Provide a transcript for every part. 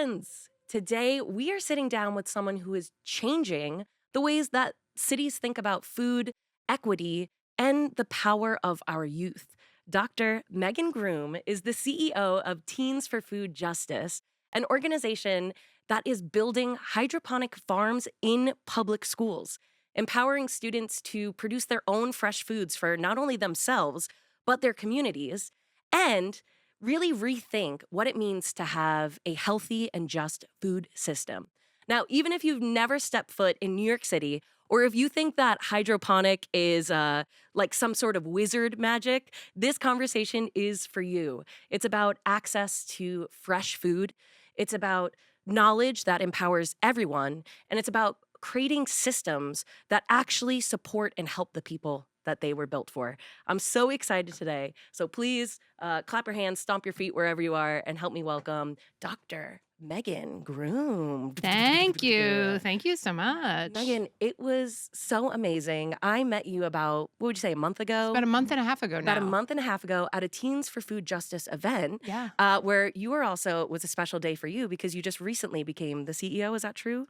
friends. Today, we are sitting down with someone who is changing the ways that cities think about food, equity, and the power of our youth. Dr. Meghan Groome is the CEO of Teens for Food Justice, an organization that is building hydroponic farms in public schools, empowering students to produce their own fresh foods for not only themselves, but their communities, and really rethink what it means to have a healthy and just food system. Now, even if you've never stepped foot in New York City, or if you think that hydroponic is like some sort of wizard magic, this conversation is for you. It's about access to fresh food. It's about knowledge that empowers everyone. And it's about creating systems that actually support and help the people that they were built for. I'm so excited today. So please clap your hands, stomp your feet wherever you are, and help me welcome Dr. Meghan Groome. Thank you. Thank you so much. Meghan, it was so amazing. I met you about, what would you say, a month ago? About a month and a half ago now. About a month and a half ago at a Teens for Food Justice event, Yeah. where you were also, it was a special day for you because you just recently became the CEO. Is that true?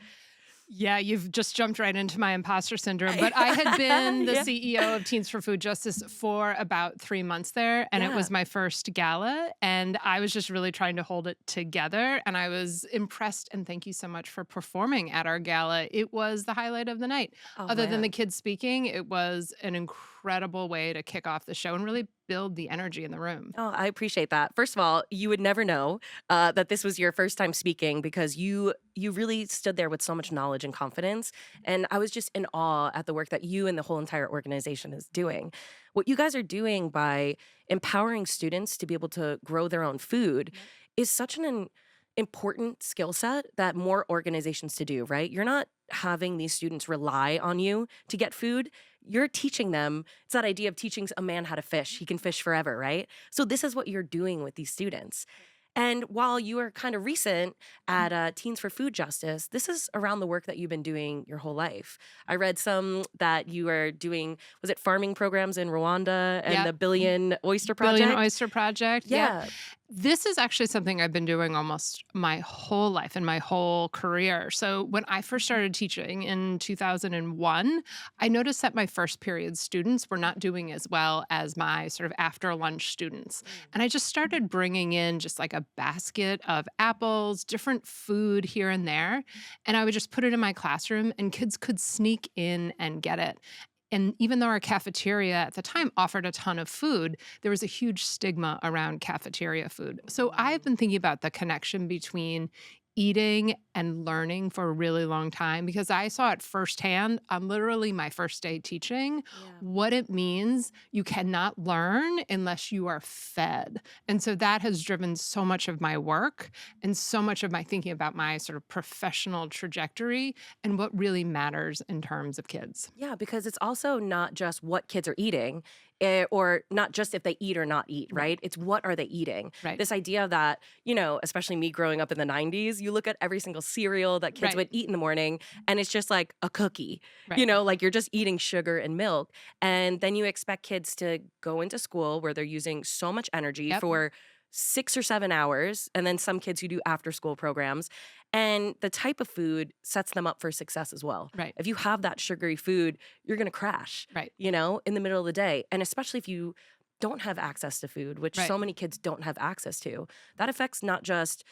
Yeah, you've just jumped right into my imposter syndrome. But I had been the Yeah. CEO of Teens for Food Justice for about 3 months there. And it was my first gala. And I was just really trying to hold it together. And I was impressed. And thank you so much for performing at our gala. It was the highlight of the night. Oh, Other than man. the kids speaking, it was an incredible way to kick off the show and really build the energy in the room. Oh, I appreciate that. First of all, you would never know that this was your first time speaking because you really stood there with so much knowledge and confidence. And I was just in awe at the work that you and the whole entire organization is doing. What you guys are doing by empowering students to be able to grow their own food is such an important skill set that more organizations to do, right? You're not having these students rely on you to get food. You're teaching them. It's that idea of teaching a man how to fish. He can fish forever, right? So this is what you're doing with these students. And while you are kind of recent at Teens for Food Justice, this is around the work that you've been doing your whole life. I read some that you are doing, was it farming programs in Rwanda and the Billion Oyster Project? Billion Oyster Project. Yeah. This is actually something I've been doing almost my whole life and my whole career. So when I first started teaching in 2001, I noticed that my first period students were not doing as well as my sort of after lunch students. And I just started bringing in just like a basket of apples, different food here and there. And I would just put it in my classroom and kids could sneak in and get it. And even though our cafeteria at the time offered a ton of food, there was a huge stigma around cafeteria food. So I've been thinking about the connection between eating and learning for a really long time because I saw it firsthand on literally my first day teaching what it means you cannot learn unless you are fed. And so that has driven so much of my work and so much of my thinking about my sort of professional trajectory and what really matters in terms of kids. Yeah, because it's also not just what kids are eating, or not just if they eat or not eat, right? It's what are they eating? Right. This idea that, especially me growing up in the 90s, you look at every single cereal that kids would eat in the morning, and it's just like a cookie, like you're just eating sugar and milk. And then you expect kids to go into school where they're using so much energy for 6 or 7 hours, and then some kids who do after school programs. And the type of food sets them up for success as well. Right. If you have that sugary food, you're going to crash, in the middle of the day. And especially if you don't have access to food, which so many kids don't have access to, that affects not just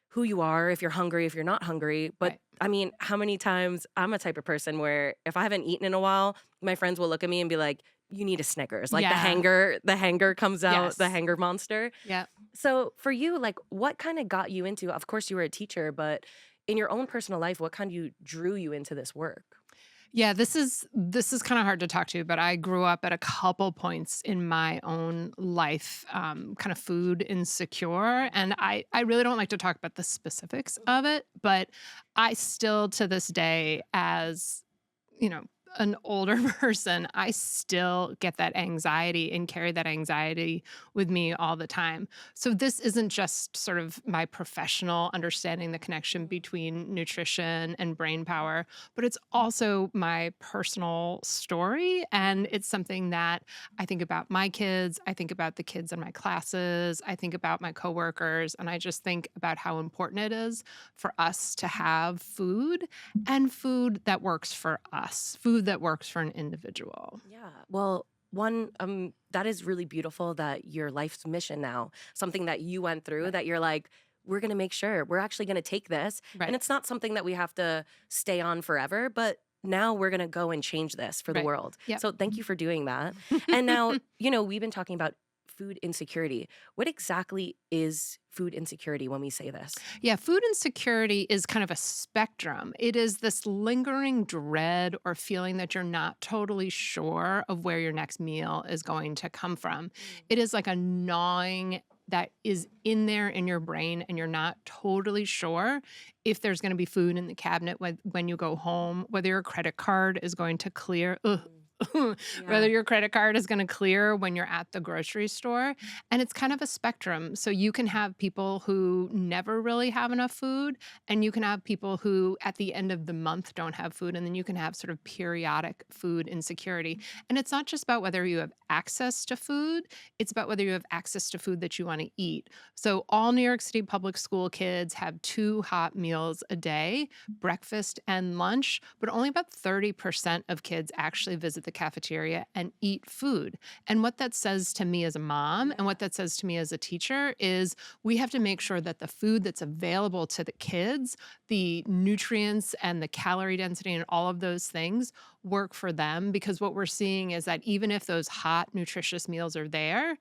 who you are, if you're hungry, if you're not hungry, but I mean, how many times I'm a type of person where if I haven't eaten in a while, my friends will look at me and be like, you need a Snickers. Like the hanger comes out, the hanger monster. Yeah. So for you, like what kind of got you into, of course you were a teacher, but in your own personal life, what kind of drew you into this work? Yeah, this is kind of hard to talk to, but I grew up at a couple points in my own life, kind of food insecure. And I really don't like to talk about the specifics of it, but I still to this day, as an older person, I still get that anxiety and carry that anxiety with me all the time. So this isn't just sort of my professional understanding the connection between nutrition and brain power, but it's also my personal story. And it's something that I think about my kids, I think about the kids in my classes, I think about my coworkers, and I just think about how important it is for us to have food and food that works for us, food that works for an individual. Yeah. Well, that is really beautiful that your life's mission now, something that you went through, Right. that you're like, we're going to make sure we're actually going to take this. And Right. it's not something that we have to stay on forever, but now we're going to go and change this for the Right. world. Yep. So thank you for doing that. And now, we've been talking about food insecurity. What exactly is food insecurity when we say this? Yeah, food insecurity is kind of a spectrum. It is this lingering dread or feeling that you're not totally sure of where your next meal is going to come from. It is like a gnawing that is in there in your brain, and you're not totally sure if there's going to be food in the cabinet when you go home, whether your credit card is going to clear. Ugh. Mm. Whether Yeah. your credit card is going to clear when you're at the grocery store. And it's kind of a spectrum. So you can have people who never really have enough food, and you can have people who at the end of the month don't have food. And then you can have sort of periodic food insecurity. And it's not just about whether you have access to food, it's about whether you have access to food that you want to eat. So all New York City public school kids have two hot meals a day, breakfast and lunch, but only about 30% of kids actually visit the cafeteria and eat food. And what that says to me as a mom and what that says to me as a teacher is we have to make sure that the food that's available to the kids, the nutrients and the calorie density and all of those things work for them. Because what we're seeing is that even if those hot, nutritious meals are there,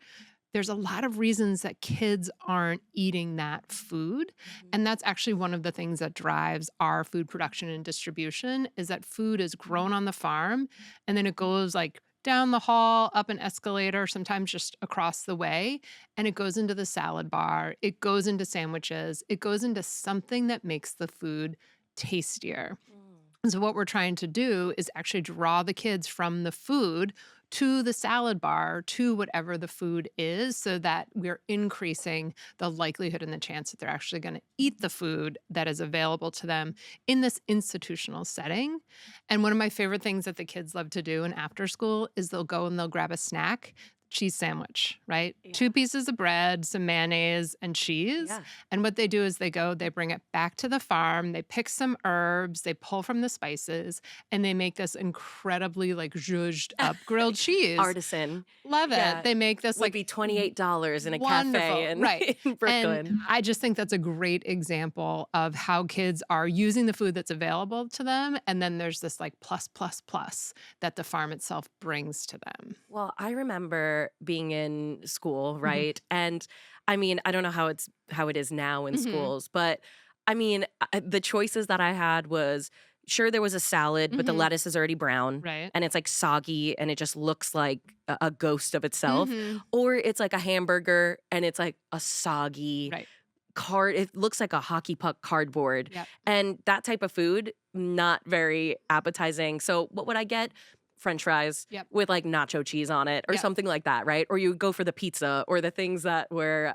there's a lot of reasons that kids aren't eating that food. Mhm. And that's actually one of the things that drives our food production and distribution is that food is grown on the farm and then it goes like down the hall, up an escalator, sometimes just across the way, and it goes into the salad bar, it goes into sandwiches, it goes into something that makes the food tastier. Mm. And so what we're trying to do is actually draw the kids from the food to the salad bar, to whatever the food is, so that we're increasing the likelihood and the chance that they're actually going to eat the food that is available to them in this institutional setting. And one of my favorite things that the kids love to do in after school is they'll go and they'll grab a snack. Cheese sandwich, right? Yeah. Two pieces of bread, some mayonnaise, and cheese. Yeah. And what they do is they bring it back to the farm, they pick some herbs, they pull from the spices, and they make this incredibly like zhuzhed up grilled cheese. Artisan. Love it. Yeah. They make this Would like be $28 in a wonderful, cafe right. in And Brooklyn. I just think that's a great example of how kids are using the food that's available to them. And then there's this like plus, plus, plus that the farm itself brings to them. Well, I remember being in school, Mhm. right? And I mean, I don't know how it is now in Mhm. schools, but I mean, the choices that I had was sure there was a salad, but the Mhm. lettuce is already brown Right. and it's like soggy and it just looks like a ghost of itself, Mhm. or it's like a hamburger and it's like a soggy Right. card. It looks like a hockey puck cardboard, Yep. and that type of food not very appetizing. So what would I get? French fries Yep. with like nacho cheese on it or Yep. something like that, right? Or you would go for the pizza or the things that were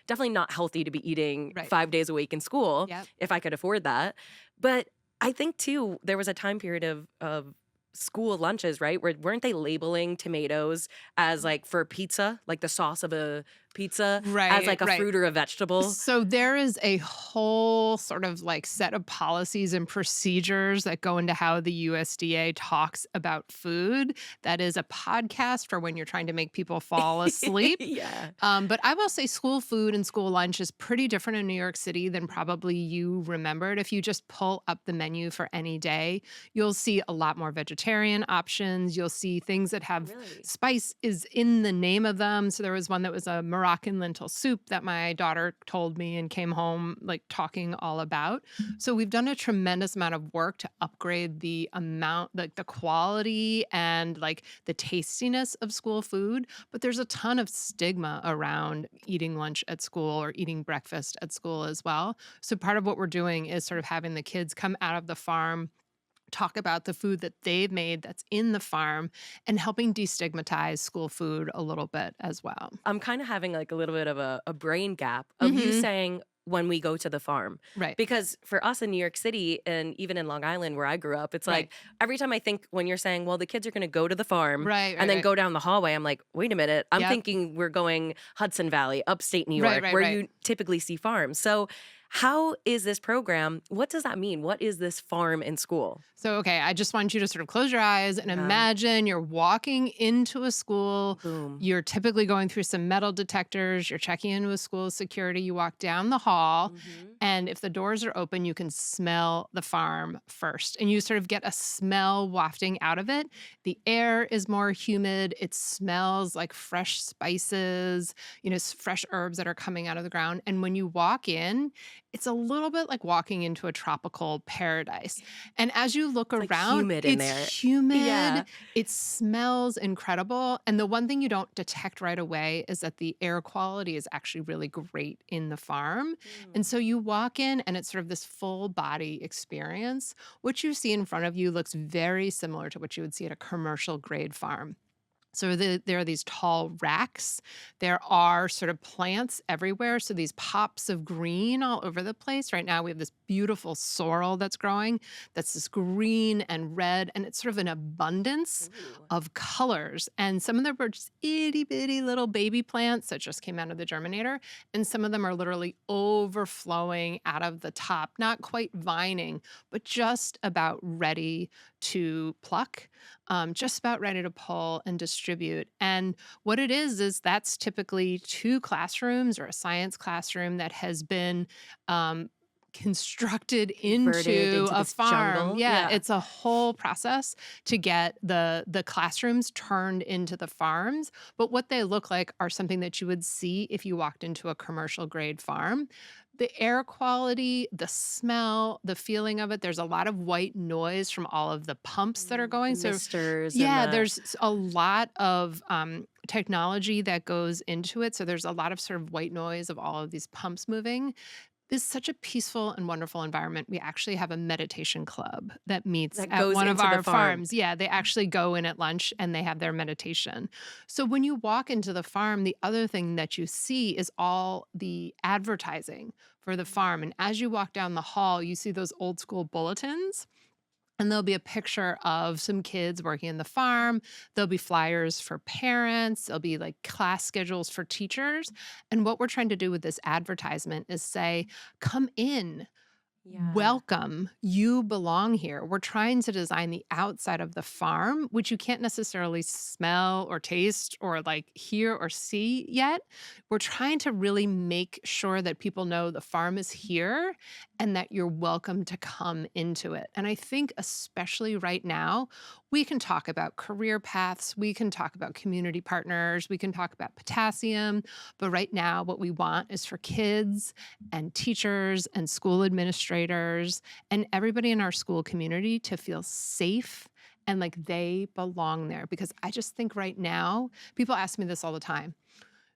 definitely not healthy to be eating Right. 5 days a week in school Yep. if I could afford that. But I think too there was a time period of school lunches, right? Where weren't they labeling tomatoes as like for pizza, like the sauce of a pizza, as Right. like a Right. fruit or a vegetable? So there is a whole sort of like set of policies and procedures that go into how the USDA talks about food. That is a podcast for when you're trying to make people fall asleep. Yeah. But I will say school food and school lunch is pretty different in New York City than probably you remembered. If you just pull up the menu for any day, you'll see a lot more vegetarian options. You'll see things that have Really? spice is in the name of them. So there was one that was a Moroccan lentil soup that my daughter told me and came home like talking all about. So we've done a tremendous amount of work to upgrade the amount, like the quality and like the tastiness of school food. But there's a ton of stigma around eating lunch at school or eating breakfast at school as well. So part of what we're doing is sort of having the kids come out of the farm talk about the food that they've made that's in the farm and helping destigmatize school food a little bit as well. I'm kind of having like a little bit of a brain gap of you Mhm. saying when we go to the farm. Right. Because for us in New York City and even in Long Island where I grew up, it's Right. like every time I think when you're saying, well, the kids are going to go to the farm Right, and right, then right. go down the hallway, I'm like, wait a minute. I'm Yep. thinking we're going Hudson Valley, upstate New Right, York, right, where right. you typically see farms. So, how is this program? What does that mean? What is this farm in school? So, okay, I just want you to sort of close your eyes and Yeah. imagine you're walking into a school. Boom. You're typically going through some metal detectors. You're checking into a school security. You walk down the hall. Hmm. And if the doors are open, you can smell the farm first. And you sort of get a smell wafting out of it. The air is more humid. It smells like fresh spices, fresh herbs that are coming out of the ground. And when you walk in, it's a little bit like walking into a tropical paradise. And as you look It's like around, humid in it's there. humid. Yeah. It smells incredible. And the one thing you don't detect right away is that the air quality is actually really great in the farm. And so you walk in and it's sort of this full body experience. What you see in front of you looks very similar to what you would see at a commercial grade farm. So there are these tall racks. There are sort of plants everywhere. So these pops of green all over the place. Right now, we have this beautiful sorrel that's growing that's this green and red, and it's sort of an abundance Ooh. of colors. And some of them are just itty bitty little baby plants that just came out of the germinator. And some of them are literally overflowing out of the top, not quite vining, but just about ready to pluck, just about ready to pull and distribute. And what it is that's typically two classrooms or a science classroom that has been constructed Converted into into a this farm. jungle. Yeah, Yeah. it's a whole process to get the classrooms turned into the farms. But what they look like are something that you would see if you walked into a commercial grade farm. The air quality, the smell, the feeling of it, there's a lot of white noise from all of the pumps that are The going. So misters and yeah, the there's a lot of technology that goes into it. So there's a lot of sort of white noise of all of these pumps moving. This is such a peaceful and wonderful environment. We actually have a meditation club that meets that at goes one of into the our farm. farms. Yeah, they actually go in at lunch and they have their meditation. So when you walk into the farm, the other thing that you see is all the advertising for the farm. And as you walk down the hall, you see those old school bulletins. And there'll be a picture of some kids working in the farm. There'll be flyers for parents. There'll be like class schedules for teachers. And what we're trying to do with this advertisement is say, come in. Yeah. Welcome. You belong here. We're trying to design the outside of the farm, which you can't necessarily smell or taste or like hear or see yet. We're trying to really make sure that people know the farm is here and that you're welcome to come into it. And I think, especially right now, we can talk about career paths, we can talk about community partners, we can talk about potassium. But right now, what we want is for kids and teachers and school administrators and everybody in our school community to feel safe and like they belong there. Because I just think right now, people ask me this all the time.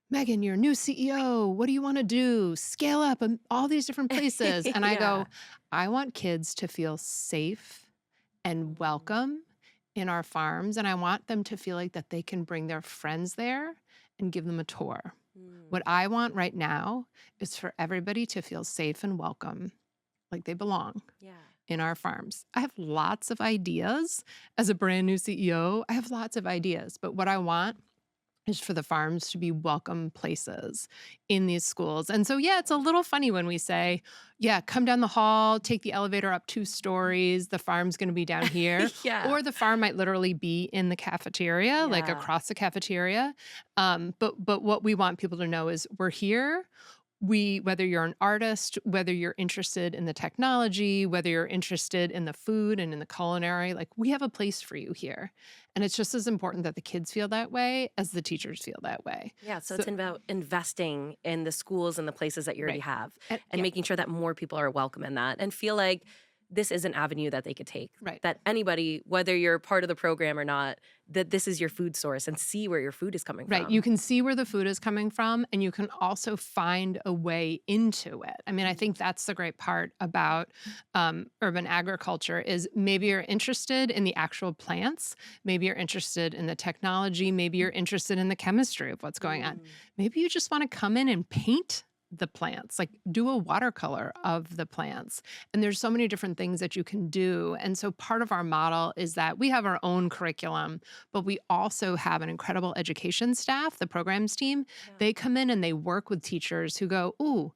Megan, you're a new CEO. What do you want to do? Scale up and all these different places. And I Yeah. go, I want kids to feel safe and Mhm. welcome in our farms. And I want them to feel like that they can bring their friends there and give them a tour. What Mm. I want right now is for everybody to feel safe and welcome, like they belong Yeah. in our farms. I have lots of ideas as a brand new CEO. I have lots of ideas, but what I want is for the farms to be welcome places in these schools. And so, yeah, it's a little funny when we say, yeah, come down the hall, take the elevator up 2 stories, the farm's going to be down here. Yeah. Or the farm might literally be in the cafeteria, like Yeah. across the cafeteria. But what we want people to know is we're here. Whether you're an artist, whether you're interested in the technology, whether you're interested in the food and in the culinary, like we have a place for you here. And it's just as important that the kids feel that way as the teachers feel that way. Yeah, so So, it's about investing in the schools and the places that you already right. have And and yeah, making sure that more people are welcome in that and feel like this is an avenue that they could take. Right. That anybody, whether you're part of the program or not, that this is your food source and see where your food is coming Right. from. You can see where the food is coming from, and you can also find a way into it. I mean, I think that's the great part about urban agriculture is maybe you're interested in the actual plants. Maybe you're interested in the technology. Maybe you're interested in the chemistry of what's going on. Maybe you just want to come in and paint the plants, like do a watercolor of the plants. And there's so many different things that you can do. And so part of our model is that we have our own curriculum, but we also have an incredible education staff, the programs team. Yeah. They come in and they work with teachers who go, ooh,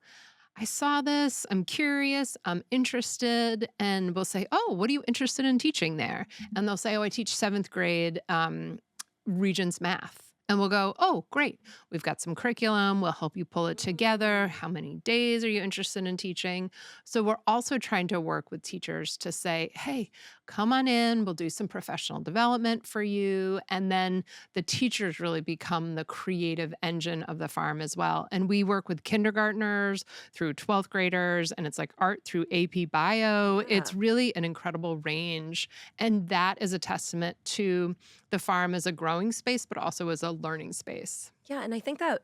I saw this, I'm curious, I'm interested. And we'll say, oh, what are you interested in teaching there? And they'll say, oh, I teach seventh grade Regents math. And we'll go, oh, great. We've got some curriculum. We'll help you pull it together. How many days are you interested in teaching? So we're also trying to work with teachers to say, hey, come on in. We'll do some professional development for you. And then the teachers really become the creative engine of the farm as well. And we work with kindergartners through 12th graders, and it's like art through AP Bio. Yeah. It's really an incredible range. And that is a testament to the farm as a growing space, but also as a learning space. Yeah, and I think that,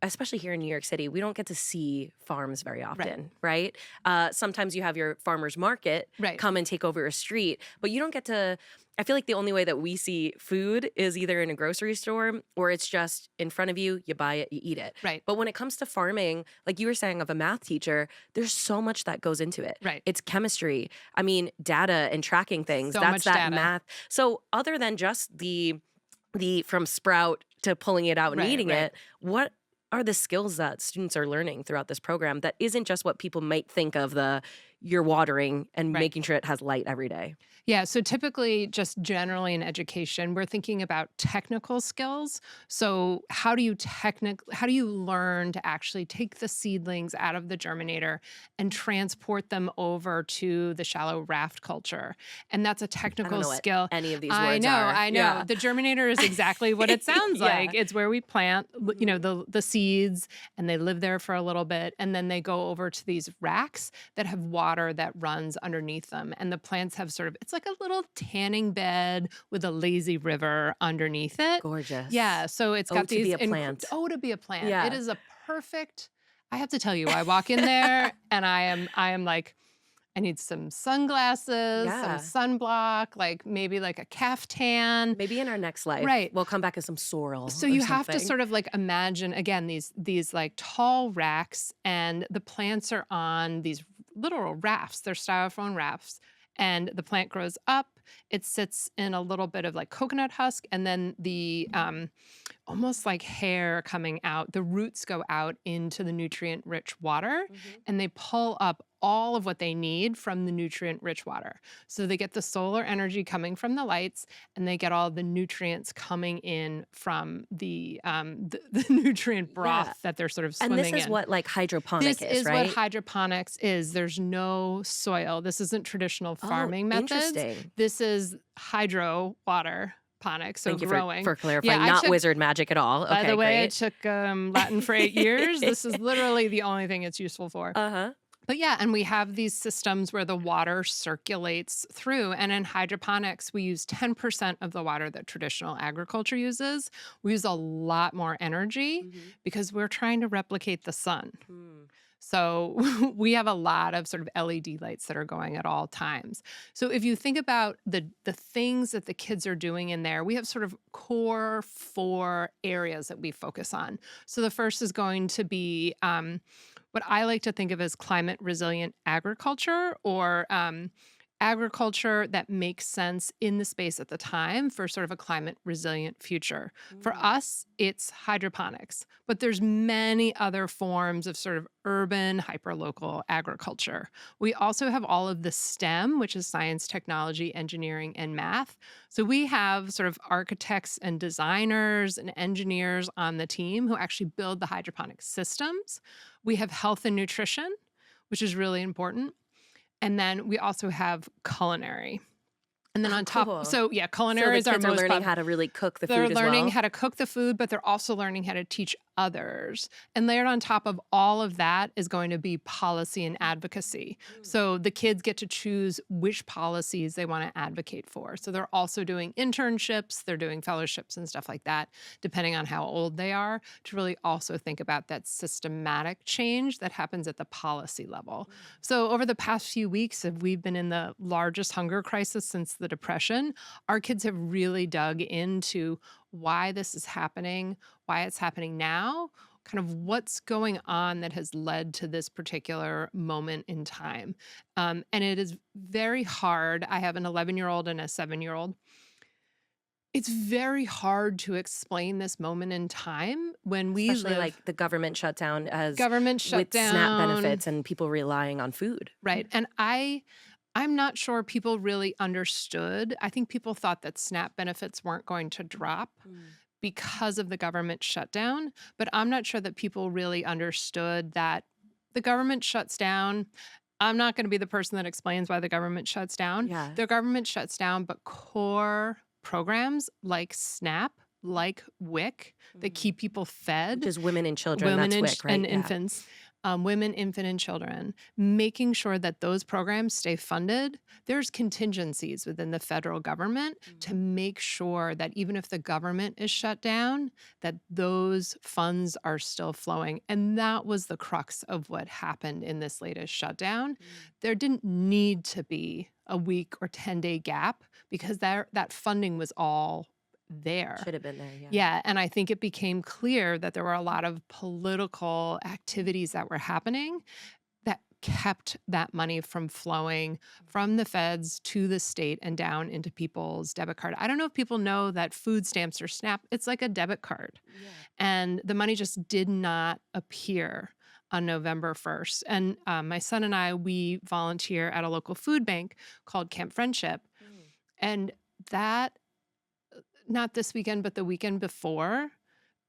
especially here in New York City, we don't get to see farms very often, right? Sometimes you have your farmer's market come and take over a street, but you don't get to. I feel like the only way that we see food is either in a grocery store or it's just in front of you, you buy it, you eat it. Right. But when it comes to farming, like you were saying of a math teacher, there's so much that goes into it. Right. It's chemistry. I mean, data and tracking things. So That's much that data. math. So other than just the from sprout to pulling it out and eating it, what are the skills that students are learning throughout this program that isn't just what people might think of you're watering and making sure it has light every day? Yeah, so typically just generally in education, we're thinking about technical skills. So how do you learn to actually take the seedlings out of the germinator and transport them over to the shallow raft culture? And that's a technical I don't know skill. what any of these I words know, are. I know. Yeah. The germinator is exactly what it sounds Yeah. like. It's where we plant, the seeds, and they live there for a little bit, and then they go over to these racks that have water that runs underneath them. And the plants have it's like a little tanning bed with a lazy river underneath it. Gorgeous. Yeah. So it's got to these be a plant. to be a plant. Yeah. It is a perfect. I have to tell you, I walk in there and I am like, I need some sunglasses, Yeah. some sunblock, like maybe like a caftan. Maybe in our next life, Right. we'll come back as some sorrel. So or you have to something. sort of like imagine again these like tall racks, and the plants are on these literal rafts. They're styrofoam rafts, and the plant grows up. It sits in a little bit of like coconut husk, and then the almost like hair coming out. The roots go out into the nutrient-rich water, and they pull up all of what they need from the nutrient-rich water. So they get the solar energy coming from the lights, and they get all the nutrients coming in from the nutrient broth that they're sort of swimming in. And this is what like hydroponic This is right? what hydroponics is. There's no soil. This isn't traditional farming methods. Interesting. This is hydro water. So Thank you growing. for clarifying. Yeah, Not wizard magic at all. By Okay, the way, great. I took Latin for 8 years. This is literally the only thing it's useful for. But yeah, and we have these systems where the water circulates through. And in hydroponics, we use 10% of the water that traditional agriculture uses. We use a lot more energy because we're trying to replicate the sun. So we have a lot of sort of LED lights that are going at all times. So if you think about the things that the kids are doing in there, we have sort of core 4 areas that we focus on. So the first is going to be what I like to think of as climate resilient agriculture, or agriculture that makes sense in the space at the time for sort of a climate resilient future. For us, it's hydroponics, but there's many other forms of sort of urban hyperlocal agriculture. We also have all of the STEM, which is science, technology, engineering, and math. So we have sort of architects and designers and engineers on the team who actually build the hydroponic systems. We have health and nutrition, which is really important. And then we also have culinary. And then on top, cool. so yeah, culinary is our kids most are learning how to really cook the food as well. They're learning how to cook the food, but they're also learning how to teach others. And layered on top of all of that is going to be policy and advocacy. So the kids get to choose which policies they want to advocate for. So they're also doing internships, they're doing fellowships and stuff like that, depending on how old they are, to really also think about that systematic change that happens at the policy level. So over the past few weeks, as we've been in the largest hunger crisis since the Depression, our kids have really dug into why this is happening, why it's happening now, kind of what's going on that has led to this particular moment in time. And it is very hard. I have an 11-year-old and a 7-year-old. It's very hard to explain this moment in time when we Especially live like the government shutdown as government with SNAP shutdown, benefits and people relying on food. right? And I'm not sure people really understood. I think people thought that SNAP benefits weren't going to drop because of the government shutdown, but I'm not sure that people really understood that the government shuts down. I'm not going to be the person that explains why the government shuts down. Yeah. The government shuts down, but core programs like SNAP, like WIC, that keep people fed, Which is women and children. women That's and, WIC, right? and Yeah. infants, women, infant, and children, making sure that those programs stay funded. There's contingencies within the federal government to make sure that even if the government is shut down, that those funds are still flowing. And that was the crux of what happened in this latest shutdown. There didn't need to be a week or 10-day gap because that funding was all there. Should have been there. Yeah. Yeah, and I think it became clear that there were a lot of political activities that were happening that kept that money from flowing from the feds to the state and down into people's debit card. I don't know if people know that food stamps or SNAP, it's like a debit card. Yeah. And the money just did not appear on November 1st. And my son and I, we volunteer at a local food bank called Camp Friendship. And that, not this weekend, but the weekend before,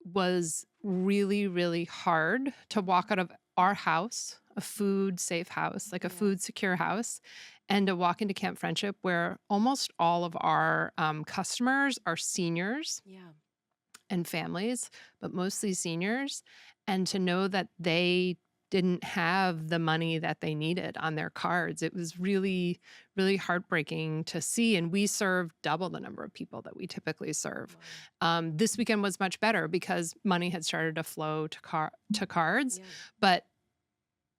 was really, really hard to walk out of our house, a food safe house, like a food secure house, and to walk into Camp Friendship where almost all of our customers are seniors Yeah. and families, but mostly seniors, and to know that they didn't have the money that they needed on their cards. It was really, really heartbreaking to see. And we served double the number of people that we typically serve. This weekend was much better because money had started to flow to cards, Yeah. but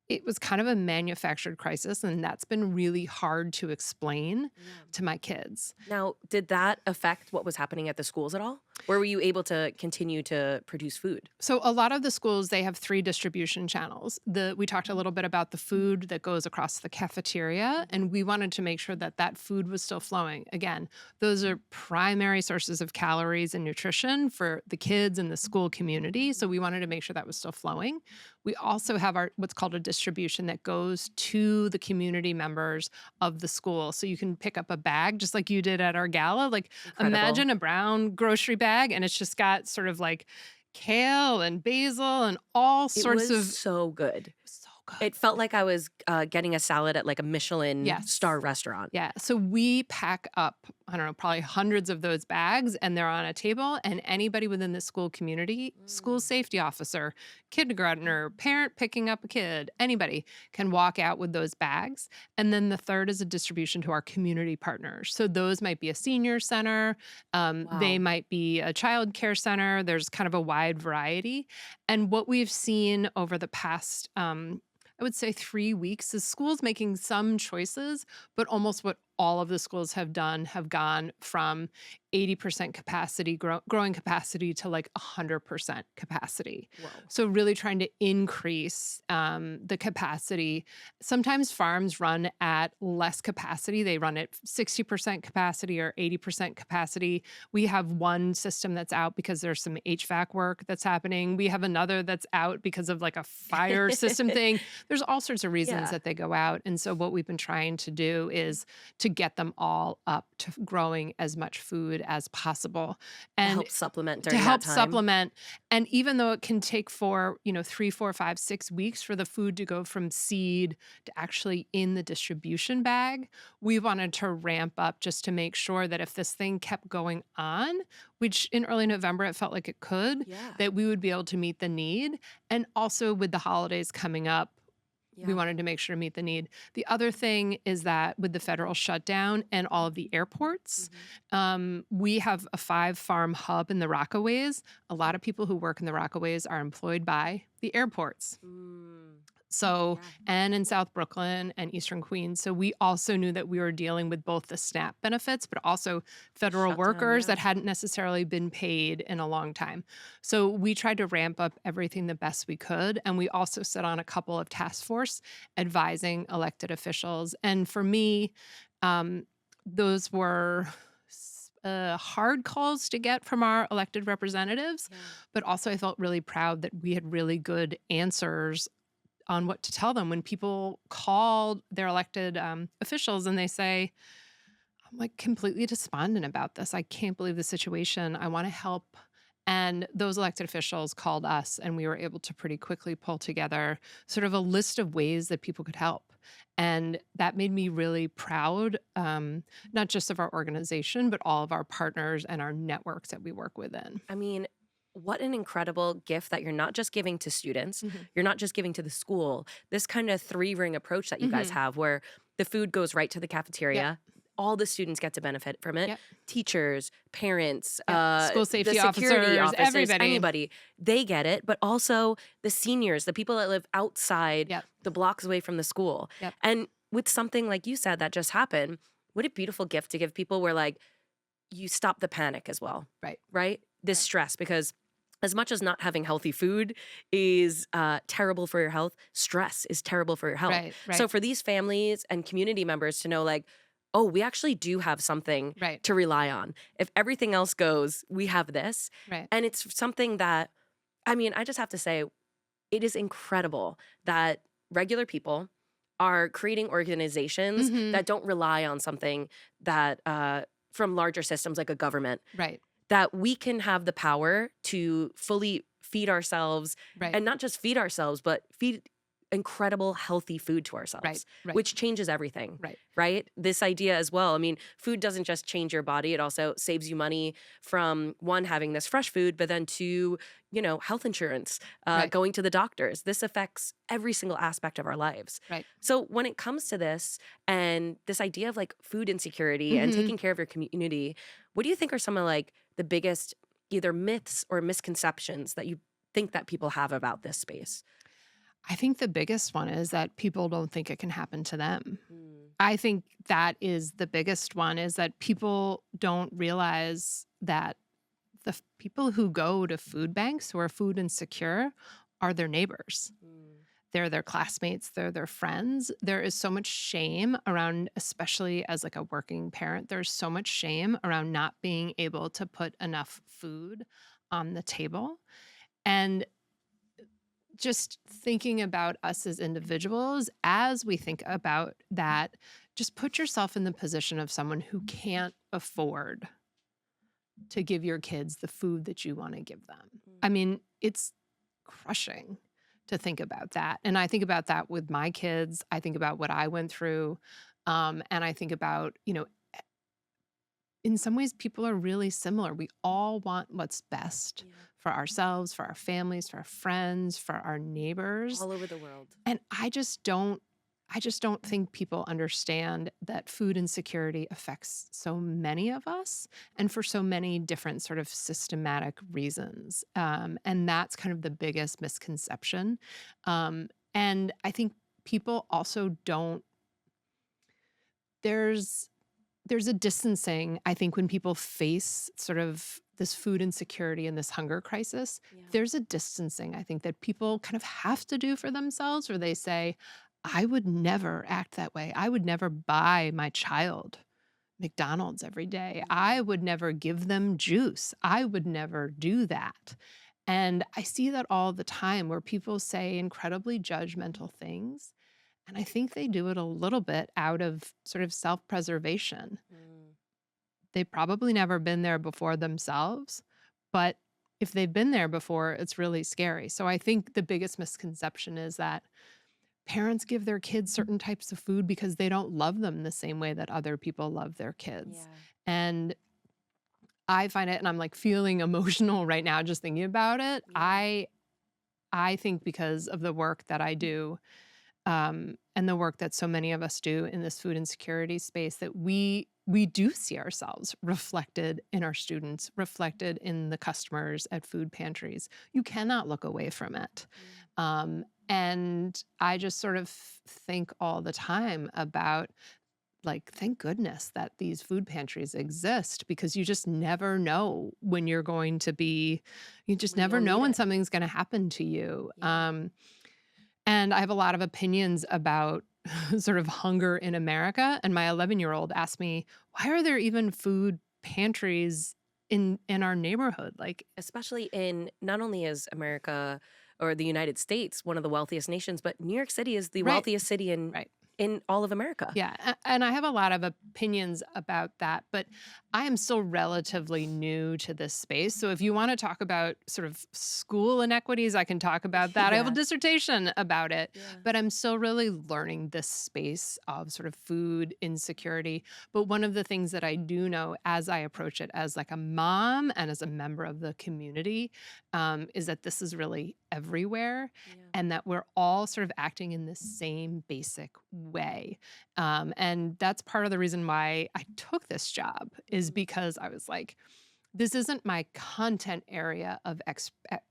it was kind of a manufactured crisis, and that's been really hard to explain to my kids. Now, did that affect what was happening at the schools at all? Or were you able to continue to produce food? So a lot of the schools, they have 3 distribution channels. We talked a little bit about the food that goes across the cafeteria, and we wanted to make sure that that food was still flowing. Again, those are primary sources of calories and nutrition for the kids and the school community. So we wanted to make sure that was still flowing. We also have our what's called a distribution that goes to the community members of the school. So you can pick up a bag just like you did at our gala. Like Incredible. imagine a brown grocery bag and it's just got sort of like kale and basil and all It sorts was of so good. so good. It felt like I was getting a salad at like a Michelin Yes. star restaurant. Yeah. So we pack up, I don't know, probably hundreds of those bags and they're on a table. And anybody within the school community, school safety officer, kindergartner, parent picking up a kid, anybody can walk out with those bags. And then the third is a distribution to our community partners. So those might be a senior center, they Wow. might be a child care center. There's kind of a wide variety. And what we've seen over the past, I would say 3 weeks is schools making some choices, but almost what all of the schools have done have gone from 80% capacity, growing capacity to like 100% capacity. Whoa. So really trying to increase the capacity. Sometimes farms run at less capacity. They run at 60% capacity or 80% capacity. We have one system that's out because there's some HVAC work that's happening. We have another that's out because of like a fire system thing. There's all sorts of reasons Yeah. that they go out. And so what we've been trying to do is to get them all up to growing as much food as possible. To And help supplement to during that help time. supplement. And even though it can take for, 3, 4, 5, 6 weeks for the food to go from seed to actually in the distribution bag, we wanted to ramp up just to make sure that if this thing kept going on, which in early November it felt like it could, Yeah. that we would be able to meet the need. And also with the holidays coming up, we Yeah. wanted to make sure to meet the need. The other thing is that with the federal shutdown and all of the airports, Mhm. we have a 5 farm hub in the Rockaways. A lot of people who work in the Rockaways are employed by the airports. Mm. So, Yeah. and in South Brooklyn and Eastern Queens. So we also knew that we were dealing with both the SNAP benefits, but also federal Shut down, workers yeah. that hadn't necessarily been paid in a long time. So we tried to ramp up everything the best we could. And we also set on a couple of task force advising elected officials. And for me, um, those were hard calls to get from our elected representatives, Yeah. but also I felt really proud that we had really good answers on what to tell them when people call their elected officials and they say, I'm like completely despondent about this. I can't believe the situation. I want to help. And those elected officials called us, and we were able to pretty quickly pull together sort of a list of ways that people could help. And that made me really proud, not just of our organization, but all of our partners and our networks that we work within. I mean, what an incredible gift that you're not just giving to students, Hmm. you're not just giving to the school. This kind of three-ring approach that you guys Hmm. have where the food goes right to the Yep. cafeteria. All the students get to benefit from it. Yep. Teachers, parents, Yep. School the safety security officers, officers, everybody. anybody, they get it. But also the seniors, the people that live outside Yep. the blocks away from the school. Yep. And with something like you said that just happened, what a beautiful gift to give people where like you stop the panic as well, Right. right? This Right. stress, because as much as not having healthy food is terrible for your health, stress is terrible for your health. Right. So Right. for these families and community members to know, like, oh, we actually do have something Right. to rely on. If everything else goes, we have this. Right. And it's something that, I mean, I just have to say, it is incredible that regular people are creating organizations Hmm. that don't rely on something that from larger systems like a government, Right. that we can have the power to fully feed ourselves, Right. and not just feed ourselves, but feed incredible healthy food to Right. ourselves, Right. which changes everything, Right. right? This idea as well. I mean, food doesn't just change your body, it also saves you money from one, having this fresh food, but then two, health insurance, Right. going to the doctors. This affects every single aspect of our lives. Right. So when it comes to this and this idea of like food insecurity and Hmm. taking care of your community, what do you think are some of like the biggest either myths or misconceptions that you think that people have about this space? I think the biggest one is that people don't think it can happen to them. Mm. I think that is the biggest one is that people don't realize that people who go to food banks who are food insecure are their neighbors. Mm. They're their classmates, they're their friends. There is so much shame around, especially as like a working parent, there's so much shame around not being able to put enough food on the table. And just thinking about us as individuals, as we think about that, just put yourself in the position of someone who can't afford to give your kids the food that you want to give them. I mean, it's crushing to think about that. And I think about that with my kids. I think about what I went through. And I think about, in some ways, people are really similar. We all want what's best Yeah. for ourselves, for our families, for our friends, for our neighbors. All over the world. And I just don't think people understand that food insecurity affects so many of us and for so many different sort of systematic reasons. And that's kind of the biggest misconception. And I think people also don't, there's there's a distancing, I think, when people face sort of this food insecurity and this hunger crisis. Yeah. There's a distancing, I think, that people kind of have to do for themselves, where they say, I would never act that way. I would never buy my child McDonald's every day. I would never give them juice. I would never do that. And I see that all the time where people say incredibly judgmental things. And I think they do it a little bit out of sort of self-preservation. Mm. They've probably never been there before themselves, but if they've been there before, it's really scary. So I think the biggest misconception is that parents give their kids certain types of food because they don't love them the same way that other people love their kids. Yeah. And I find it, and I'm like feeling emotional right now just thinking about it. Yeah. I think because of the work that I do, and the work that so many of us do in this food insecurity space, that we do see ourselves reflected in our students, reflected in the customers at food pantries. You cannot look away from it. Mm. And I just sort of think all the time about, like, thank goodness that these food pantries exist, because you just never know when you're going to be, you just When never you'll know need when it. something's going to happen to you. Yeah. And I have a lot of opinions about sort of hunger in America. And my 11-year-old asked me, why are there even food pantries in our neighborhood? Like, Especially in not only is America or the United States one of the wealthiest nations, but New York City is the right, wealthiest city right. in all of America. Yeah, and I have a lot of opinions about that, but I am still relatively new to this space. So if you want to talk about sort of school inequities, I can talk about that. I have a Yeah. dissertation about it, Yeah. but I'm still really learning this space of sort of food insecurity. But one of the things that I do know as I approach it as like a mom and as a member of the community, is that this is really everywhere, Yeah. and that we're all sort of acting in the same basic way. And that's part of the reason why I took this job, is Mhm. because I was like, this isn't my content area of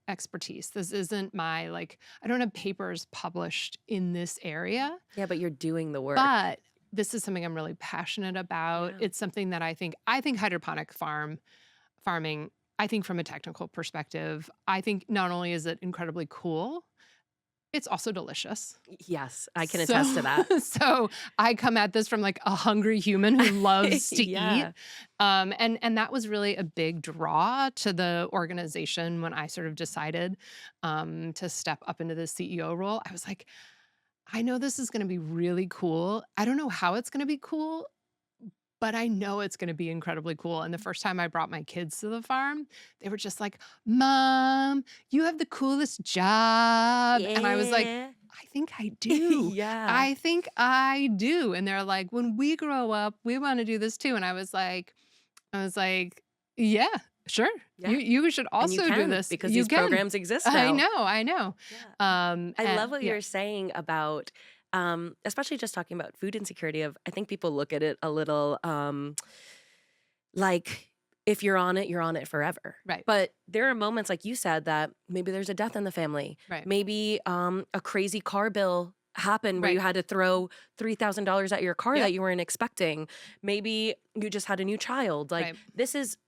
expertise. This isn't my, like, I don't have papers published in this area, Yeah, but you're doing the work. but this is something I'm really passionate about. Yeah. It's something that I think hydroponic farming, I think from a technical perspective, I think not only is it incredibly cool, it's also delicious. Yes, I can attest to So that. so I come at this from, like, a hungry human who loves to eat, Yeah. and that was really a big draw to the organization when I sort of decided, to step up into the CEO role. I was like, "I know this is gonna be really cool. I don't know how it's gonna be cool, but I know it's gonna be incredibly cool." And the first time I brought my kids to the farm, they were just like, "Mom, you have the coolest job." And I was like, Yeah. "I think I do. Yeah. I think I do." And they're like, "When we grow up, we wanna do this too." And I was like, "Yeah, sure. Yeah. You should And you also do can this. because You these can." programs exist I now. know, I know. Yeah. I And love what yeah, you're saying about, especially just talking about food insecurity. Of I think people look at it a little like if you're on it forever. right, But there are moments, like you said, that maybe there's a death in the family. right, Maybe a crazy car bill happened where you right. had to throw $3,000 at your car that Yep, you weren't expecting. Maybe you just had a new child. Like right,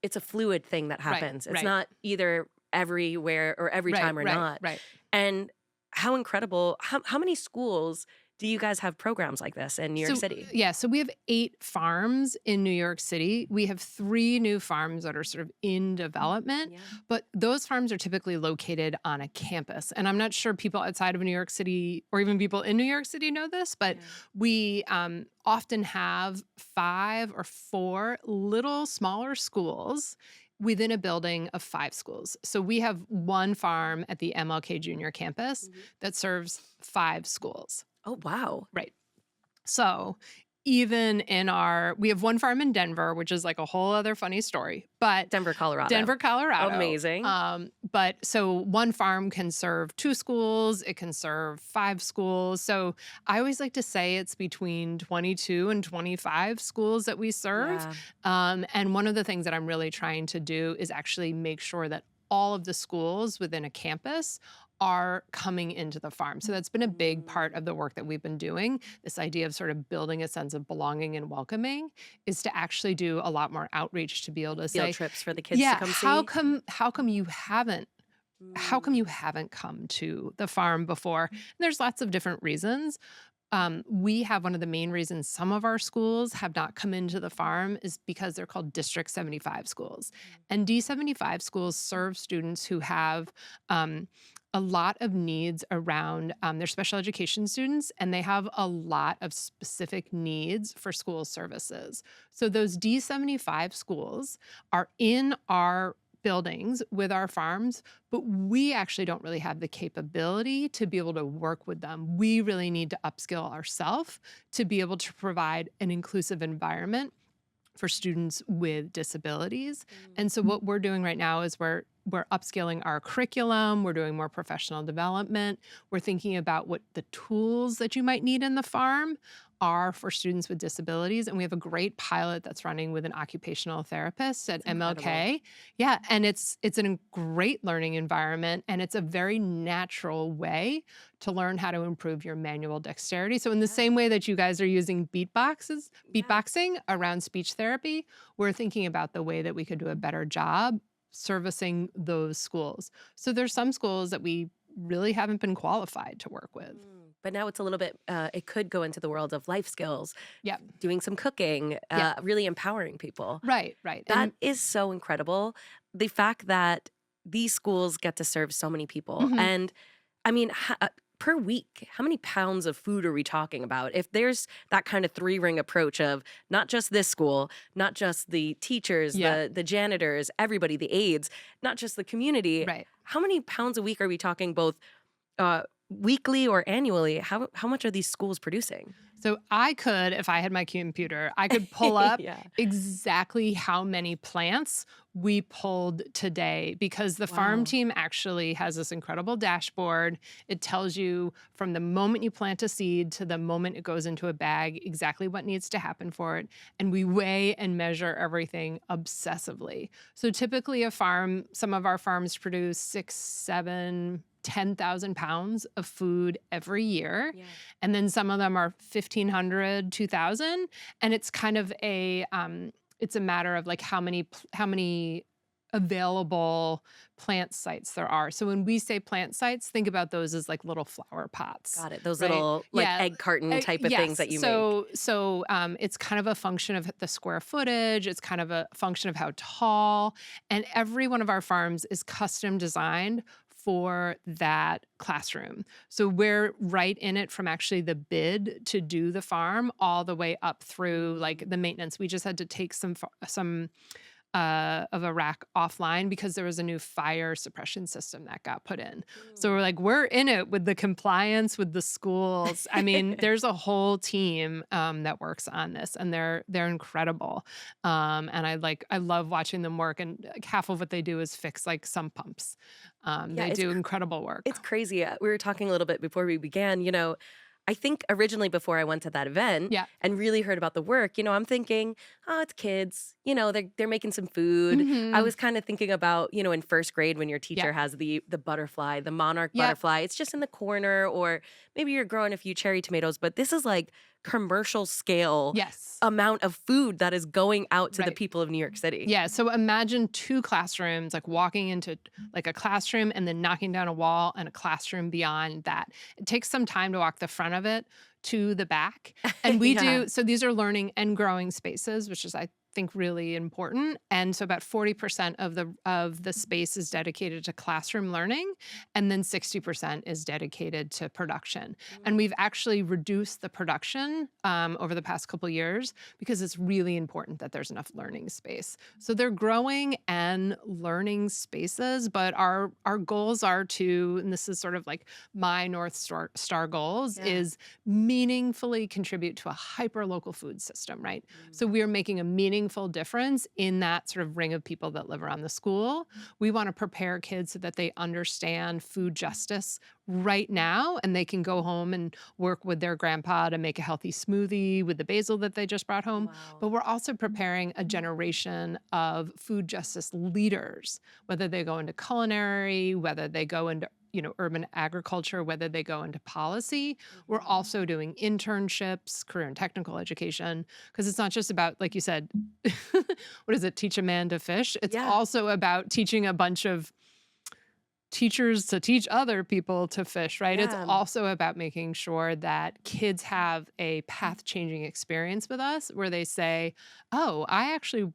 it's a fluid thing that right, happens. It's right, not either everywhere or every right, time or right, not. right. And how incredible, how many schools do you guys have programs like this in New York So, City? yeah, so we have 8 farms in New York City. We have 3 new farms that are sort of in development, Yeah. but those farms are typically located on a campus. And I'm not sure people outside of New York City or even people in New York City know this, but Yeah. we often have 5 or 4 little smaller schools within a building of 5 schools. So we have one farm at the MLK Junior campus Mhm. that serves 5 schools. Oh, wow. Right. So even we have one farm in Denver, which is like a whole other funny story, but Denver, Colorado. Denver, Colorado. Amazing. But so one farm can serve 2 schools, it can serve 5 schools. So I always like to say it's between 22 and 25 schools that we serve. Yeah. And one of the things that I'm really trying to do is actually make sure that all of the schools within a campus are coming into the farm. So that's been a big part Mm. of the work that we've been doing. This idea of sort of building a sense of belonging and welcoming is to actually do a lot more outreach to be able Like to field say, trips for the kids to yeah, come how see? come you Mm. haven't come to the farm before? And there's lots of different reasons. We have one of the main reasons some of our schools have not come into the farm is because they're called District 75 schools. Mm. And D75 schools serve students who have a lot of needs around their special education students, and they have a lot of specific needs for school services. So those D75 schools are in our buildings with our farms, but we actually don't really have the capability to be able to work with them. We really need to upskill ourselves to be able to provide an inclusive environment for students with disabilities. And so what we're doing right now is we're upscaling our curriculum, we're doing more professional development, we're thinking about what the tools that you might need in the farm are for students with disabilities. And we have a great pilot that's running with an occupational therapist at It's incredible. MLK. Yeah, and it's a great learning environment, and it's a very natural way to learn how to improve your manual dexterity. So in the Yeah. same way that you guys are using Yeah. beatboxing around speech therapy, we're thinking about the way that we could do a better job servicing those schools. So there's some schools that we really haven't been qualified to work with. But now it's a little bit, it could go into the world of life skills, Yeah. doing some cooking, Yeah. really empowering people. Right, right. That And is so incredible. The fact that these schools get to serve so many people. mhm, And I mean, per week, how many pounds of food are we talking about? If there's that kind of three ring approach of not just this school, not just the teachers, yeah, the janitors, everybody, the aides, not just the community, right. how many pounds a week are we talking both uh, weekly or annually? How much are these schools producing? So I could, if I had my computer, I could pull up Yeah. exactly how many plants we pulled today because the farm Wow. team actually has this incredible dashboard. It tells you from the moment you plant a seed to the moment it goes into a bag exactly what needs to happen for it. And we weigh and measure everything obsessively. So typically some of our farms produce 6, 7, 10,000 pounds of food every year. Yeah. And then some of them are 1,500, 2,000. And it's kind of it's a matter of like how many available plant sites there are. So when we say plant sites, think about those as like little flower pots, Got it. Those right? little like Yeah. egg carton type of things Yes. that you make. So it's kind of a function of the square footage. It's kind of a function of how tall. And every one of our farms is custom designed for that classroom. So we're right in it from actually the bid to do the farm all the way up through like the maintenance. We just had to take some of a rack offline because there was a new fire suppression system that got put in. So we're in it with the compliance with the schools. I mean, there's a whole team that works on this, and they're incredible. And I love watching them work. And like, half of what they do is fix like sump pumps. Yeah, They do incredible it's work. crazy. We were talking a little bit before we began. I think originally before I went to that event Yeah. and really heard about the work, I'm thinking, oh, it's kids. They're making some food. I Hmm. was kind of thinking about, in first grade when your Yeah. teacher has the butterfly, the monarch Yep. butterfly. It's just in the corner, or maybe you're growing a few cherry tomatoes, but this is like commercial scale Yes. amount of food that is going out to the Right. people of New York City. Yeah, so imagine two classrooms, like walking into like a classroom and then knocking down a wall and a classroom beyond that. It takes some time to walk the front of it to the back. And Yeah. so these are learning and growing spaces, which is I think really important. And so about 40% of the space is dedicated to classroom learning, and then 60% is dedicated to production. And we've actually reduced the production over the past couple years because it's really important that there's enough learning space. So they're growing and learning spaces, but our goals are to, and this is sort of like my North Star goals, Yeah. is meaningfully contribute to a hyper local food system, right? So we are making a meaningful difference in that sort of ring of people that live around the school. We want to prepare kids so that they understand food justice right now, and they can go home and work with their grandpa to make a healthy smoothie with the basil that they just brought home. Wow. But we're also preparing a generation of food justice leaders, whether they go into culinary, whether they go into urban agriculture, whether they go into policy. We're also doing internships, career and technical education, because it's not just about, like you said, what is it, teach a man to fish? It's Yeah. also about teaching a bunch of teachers to teach other people to fish, right? It's Yeah. also about making sure that kids have a path changing experience with us where they say, oh, I actually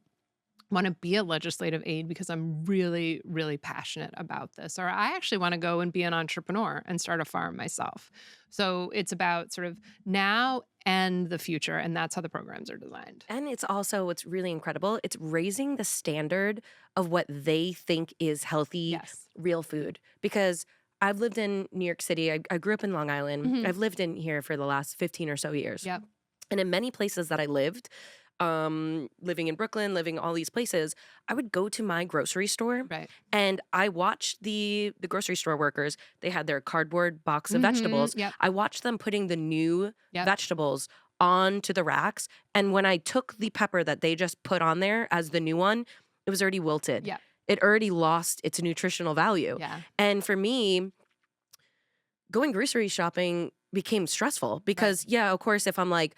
want to be a legislative aide because I'm really, really passionate about this. Or I actually want to go and be an entrepreneur and start a farm myself. So it's about sort of now and the future. And that's how the programs are designed. And it's also what's really incredible, it's raising the standard of what they think is healthy, Yes. real food. Because I've lived in New York City. I grew up in Long Island. Hmm. I've lived in here for the last 15 or so years. Yep. And in many places that I lived, living in Brooklyn, living all these places, I would go to my grocery store Right. and I watched the grocery store workers. They had their cardboard box of vegetables. Yep. I watched them putting the new Yep. vegetables onto the racks. And when I took the pepper that they just put on there as the new one, it was already wilted. Yep. It already lost its nutritional value. Yeah. And for me, going grocery shopping became stressful because, yeah, of course, if I'm like,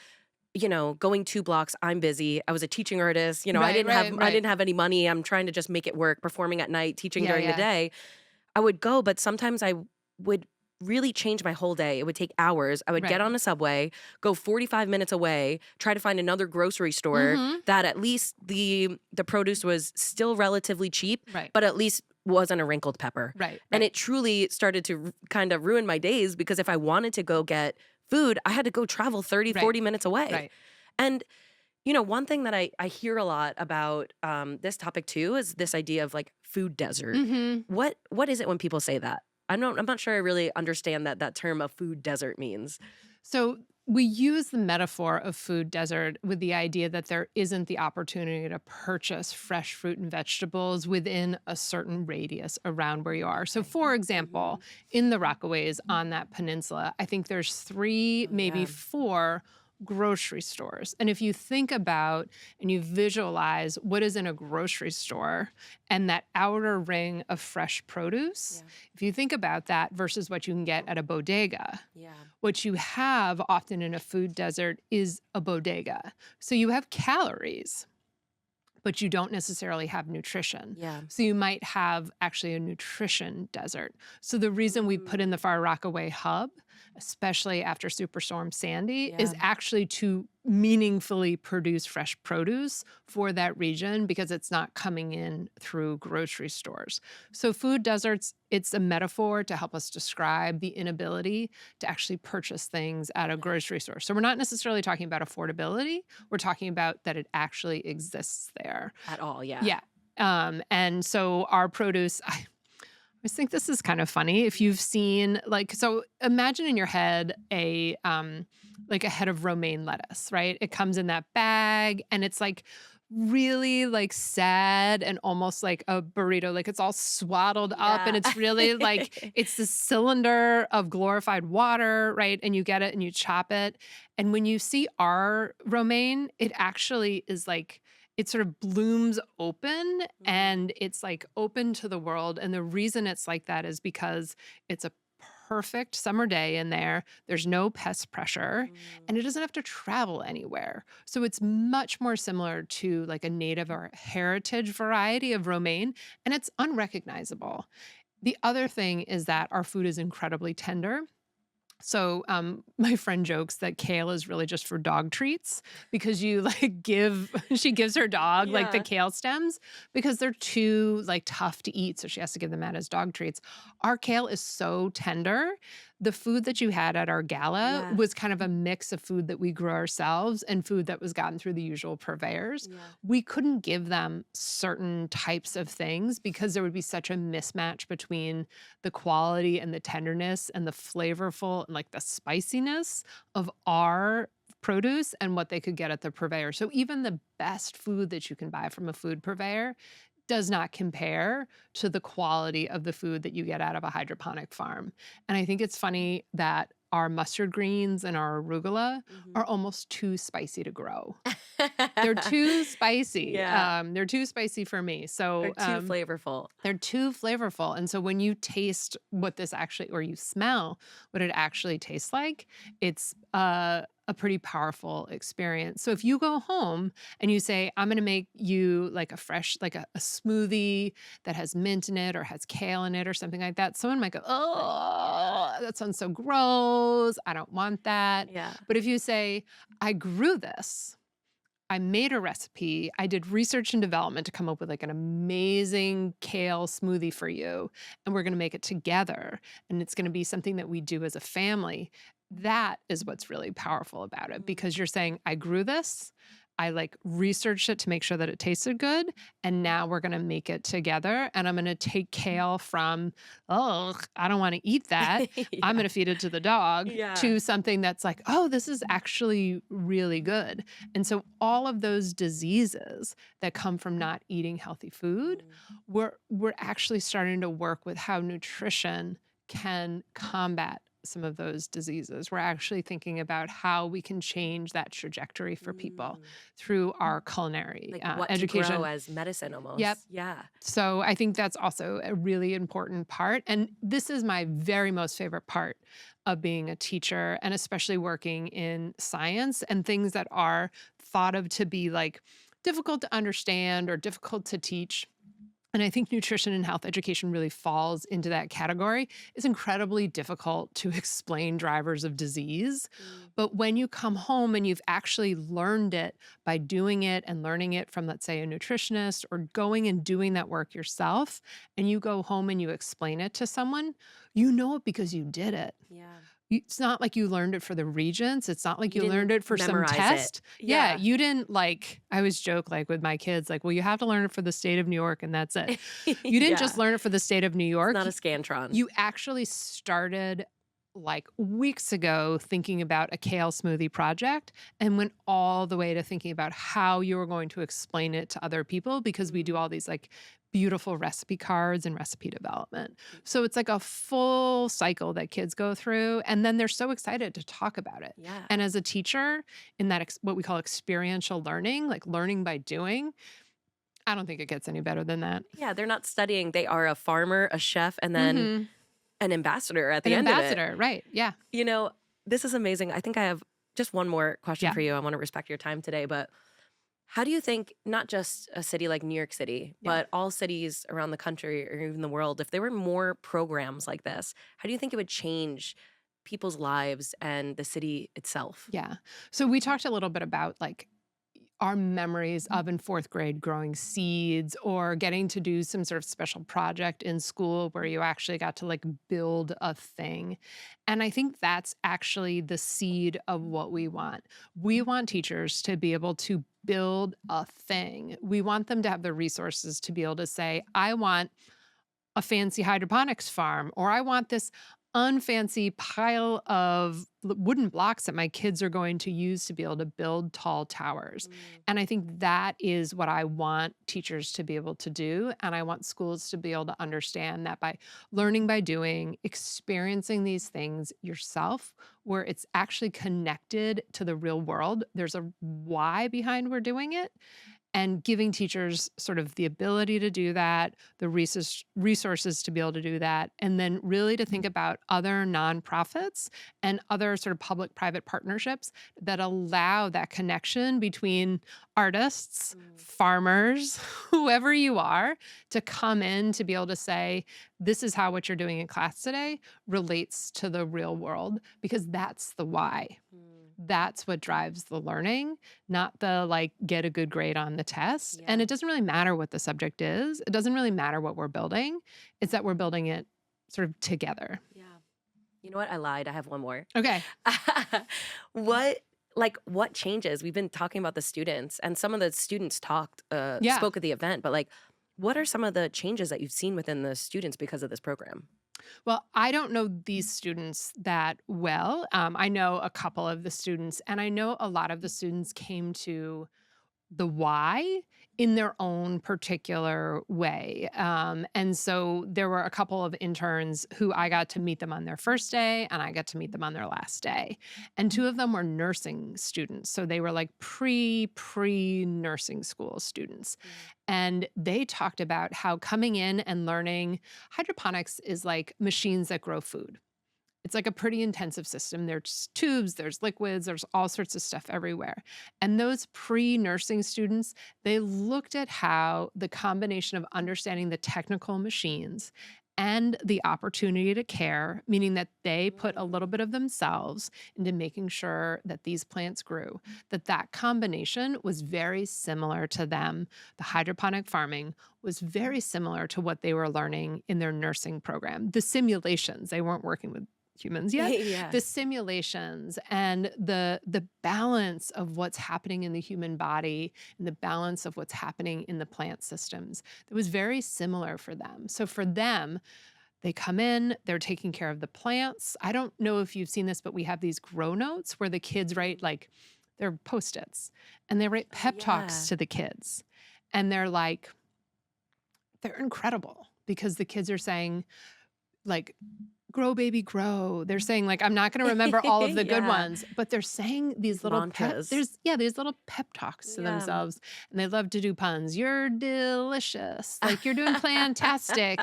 going 2 blocks, I'm busy. I was a teaching artist. I Right, didn't right, have I right. didn't have any money. I'm trying to just make it work, performing at night, teaching Yeah, during the yeah. day. I would go, but sometimes I would really change my whole day. It would take hours. I would get Right. on a subway, go 45 minutes away, try to find another grocery store Hmm. that at least the produce was still relatively cheap, Right. but at least wasn't a wrinkled pepper. Right. And Right. it truly started to kind of ruin my days because if I wanted to go get food, I had to go travel 30, Right. 40 minutes away. Right. And one thing that I hear a lot about this topic too is this idea of like food desert. Hmm. What is it when people say that? I'm not sure I really understand that term of food desert means. So we use the metaphor of food desert with the idea that there isn't the opportunity to purchase fresh fruit and vegetables within a certain radius around where you are. So, for example, in the Rockaways on that peninsula, I think there's 3, maybe yeah. 4 grocery stores. And if you think about and you visualize what is in a grocery store and that outer ring of fresh produce, Yeah. if you think about that versus what you can get at a bodega, Yeah. what you have often in a food desert is a bodega. So you have calories, but you don't necessarily have nutrition. Yeah. So you might have actually a nutrition desert. So the reason we put in the Far Rockaway hub, especially after Superstorm Sandy, is Yeah. actually to meaningfully produce fresh produce for that region because it's not coming in through grocery stores. So food deserts, it's a metaphor to help us describe the inability to actually purchase things at a grocery store. So we're not necessarily talking about affordability. We're talking about that it actually exists there. At all, yeah. Yeah. And so our produce, I always think this is kind of funny. If you've seen so imagine in your head a head of romaine lettuce, right? It comes in that bag and it's like really like sad and almost like a burrito. Like it's all swaddled up and it's really like it's the cylinder of glorified water, right? And you get it and you chop it. And when you see our romaine, it actually is like it sort of blooms open and it's like open to the world. And the reason it's like that is because it's a perfect summer day in there. There's no pest pressure and it doesn't have to travel anywhere. So it's much more similar to like a native or heritage variety of romaine and it's unrecognizable. The other thing is that our food is incredibly tender. So my friend jokes that kale is really just for dog treats because you she gives her dog like the Yeah. kale stems because they're too like tough to eat. So she has to give them out as dog treats. Our kale is so tender. The food that you had at our gala Yeah. was kind of a mix of food that we grew ourselves and food that was gotten through the usual purveyors. Yeah. We couldn't give them certain types of things because there would be such a mismatch between the quality and the tenderness and the flavorful and like the spiciness of our produce and what they could get at the purveyor. So even the best food that you can buy from a food purveyor does not compare to the quality of the food that you get out of a hydroponic farm. And I think it's funny that our mustard greens and our arugula are almost too spicy to grow. They're too spicy. Yeah. They're too spicy for me. So They're too flavorful. they're too flavorful. And so when you taste what this actually, or you smell what it actually tastes like, it's a pretty powerful experience. So if you go home and you say, I'm going to make you like a fresh, like a smoothie that has mint in it or has kale in it or something like that, someone might go, oh, that sounds so gross. I don't want that. Yeah. But if you say, I grew this, I made a recipe. I did research and development to come up with like an amazing kale smoothie for you. And we're going to make it together. And it's going to be something that we do as a family. That is what's really powerful about it Mm. because you're saying, I grew this. I like researched it to make sure that it tasted good. And now we're going to make it together. And I'm going to take kale from, oh, I don't want to eat that. I'm Yeah. going to feed it to the dog Yeah. to something that's like, oh, this is actually really good. And so all of those diseases that come from not eating healthy food, Mm. we're actually starting to work with how nutrition can combat some of those diseases. We're actually thinking about how we can change that trajectory for people Mm. through our culinary Like what to grow education. as medicine Yep. almost. Yeah. So I think that's also a really important part. And this is my very most favorite part of being a teacher and especially working in science and things that are thought of to be like difficult to understand or difficult to teach. And I think nutrition and health education really falls into that category. It's incredibly difficult to explain drivers of disease. Mm. But when you come home and you've actually learned it by doing it and learning it from, let's say, a nutritionist or going and doing that work yourself, and you go home and you explain it to someone, you know it because you did it. Yeah. It's not like you learned it for the regents. It's not like You you learned didn't it for some memorize it. test. Yeah, Yeah. you didn't like, I always joke like with my kids, like, well, you have to learn it for the state of New York and that's it. You didn't just Yeah. learn it for the state of New It's York. not a Scantron. You actually started like weeks ago thinking about a kale smoothie project and went all the way to thinking about how you were going to explain it to other people because we do all these like beautiful recipe cards and recipe development. So it's like a full cycle that kids go through and then they're so excited to talk about it. Yeah. And as a teacher in that what we call experiential learning, like learning by doing, I don't think it gets any better than that. Yeah, they're not studying. They are a farmer, a chef, and then Mhm. an ambassador at An the end of it. ambassador, right? Yeah. You know, this is amazing. I think I have just one more question Yeah. for you. I want to respect your time today, but how do you think not just a city like New York City, Yeah. but all cities around the country or even the world, if there were more programs like this, how do you think it would change people's lives and the city itself? Yeah. So we talked a little bit about like our memories of in fourth grade growing seeds or getting to do some sort of special project in school where you actually got to like build a thing. And I think that's actually the seed of what we want. We want teachers to be able to build a thing. We want them to have the resources to be able to say, I want a fancy hydroponics farm, or I want this unfancy pile of wooden blocks that my kids are going to use to be able to build tall towers. Mm. And I think that is what I want teachers to be able to do. And I want schools to be able to understand that by learning by doing, experiencing these things yourself, where it's actually connected to the real world, there's a why behind we're doing it and giving teachers sort of the ability to do that, the resources to be able to do that, and then really to think about other nonprofits and other sort of public-private partnerships that allow that connection between artists, Mm. farmers, whoever you are, to come in to be able to say, this is how what you're doing in class today relates to the real world, because that's the why. Mm. That's what drives the learning, not the like get a good grade on the test. And Yeah. it doesn't really matter what the subject is. It doesn't really matter what we're building. It's that we're building it sort of together. Yeah. You know what? I lied. I have one more. Okay. What what changes? We've been talking about the students and some of the students Yeah. spoke at the event, but like what are some of the changes that you've seen within the students because of this program? Well, I don't know these students that well. I know a couple of the students, and I know a lot of the students came to the why in their own particular way. And so there were a couple of interns who I got to meet them on their first day and I got to meet them on their last day. And two of them were nursing students. So they were like pre-nursing school students. And they talked about how coming in and learning hydroponics is like machines that grow food. It's like a pretty intensive system. There's tubes, there's liquids, there's all sorts of stuff everywhere. And those pre-nursing students, they looked at how the combination of understanding the technical machines and the opportunity to care, meaning that they put a little bit of themselves into making sure that these plants grew, that combination was very similar to them. The hydroponic farming was very similar to what they were learning in their nursing program. The simulations, they weren't working with humans yet. Yeah. The simulations and the balance of what's happening in the human body and the balance of what's happening in the plant systems, that was very similar for them. So for them, they come in, they're taking care of the plants. I don't know if you've seen this, but we have these grow notes where the kids write, like, they're Post-its, and they write pep Yeah. talks to the kids. And they're incredible because the kids are saying, like, grow baby grow. They're saying, like, I'm not going to remember all of the good Yeah. ones, but they're saying these little Mantras. these little pep talks to Yeah. themselves, and they love to do puns. You're delicious. Like, you're doing fantastic.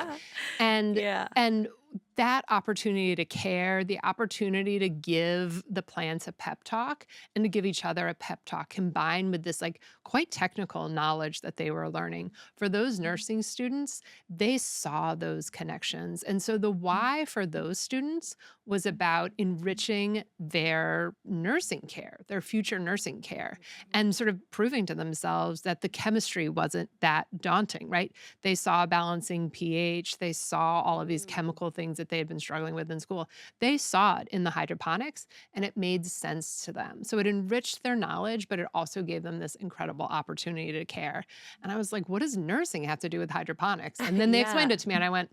And Yeah. and that opportunity to care, the opportunity to give the plants a pep talk and to give each other a pep talk, combined with this, like, quite technical knowledge that they were learning. For those nursing students, they saw those connections. And so the why for those students was about enriching their nursing care, their future nursing care, and sort of proving to themselves that the chemistry wasn't that daunting, right? They saw balancing pH, they saw all of these chemical things that they had been struggling with in school. They saw it in the hydroponics, and it made sense to them. So it enriched their knowledge, but it also gave them this incredible opportunity to care. And I was like, what does nursing have to do with hydroponics? And then they explained Yeah. it to me, and I went,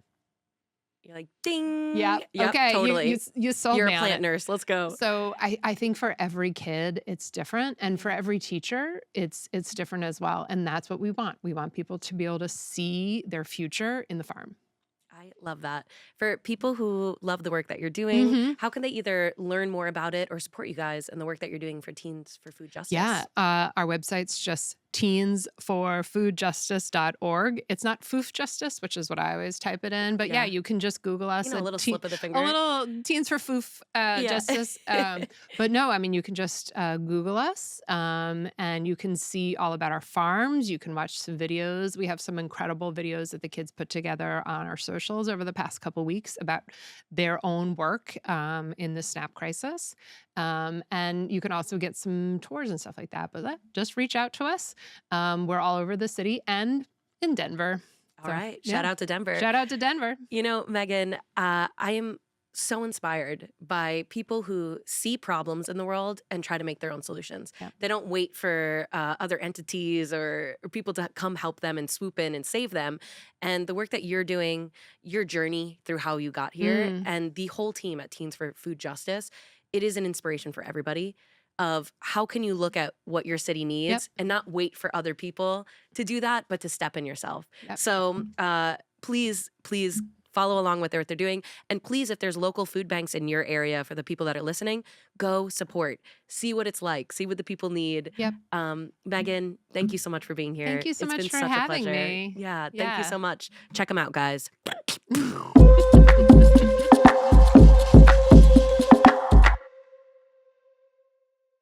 You're like, ding. yeah, Yep, okay, totally. you sold You're me a on plant it. nurse. Let's go. So I think for every kid, it's different. And for every teacher, it's different as well. And that's what we want. We want people to be able to see their future in the farm. I love that. For people who love the work that you're doing, Mhm. how can they either learn more about it or support you guys in the work that you're doing for Teens for Food Yeah, Justice? our website's just teensforfoodjustice.org. It's not Foof Justice, which is what I always type it in. But yeah, Yeah. you can just Google us A at little slip of the a finger. little Teens for Foof Yeah. Justice. But no, I mean, you can just Google us, and you can see all about our farms. You can watch some videos. We have some incredible videos that the kids put together on our socials over the past couple weeks about their own work in the SNAP crisis. And you can also get some tours and stuff like that. But just reach out to us. We're all over the city and in Denver. All So, right. yeah. Shout out to Denver. Shout out to Denver. You know, Megan, I am so inspired by people who see problems in the world and try to make their own solutions. Yep. They don't wait for other entities or people to come help them and swoop in and save them. And the work that you're doing, your journey through how you got here, and the whole team at Teens for Food Justice, it is an inspiration for everybody of how can you look at what your city needs and not wait for other people to do that, but to step in yourself. Yep. So please follow along with what they're doing. And please, if there's local food banks in your area for the people that are listening, go support. See what it's like. See what the people need. Yep. Megan, thank you so much for being here. Thank you so It's much been for such having a pleasure. me. Yeah, thank Yeah. you so much. Check them out, guys.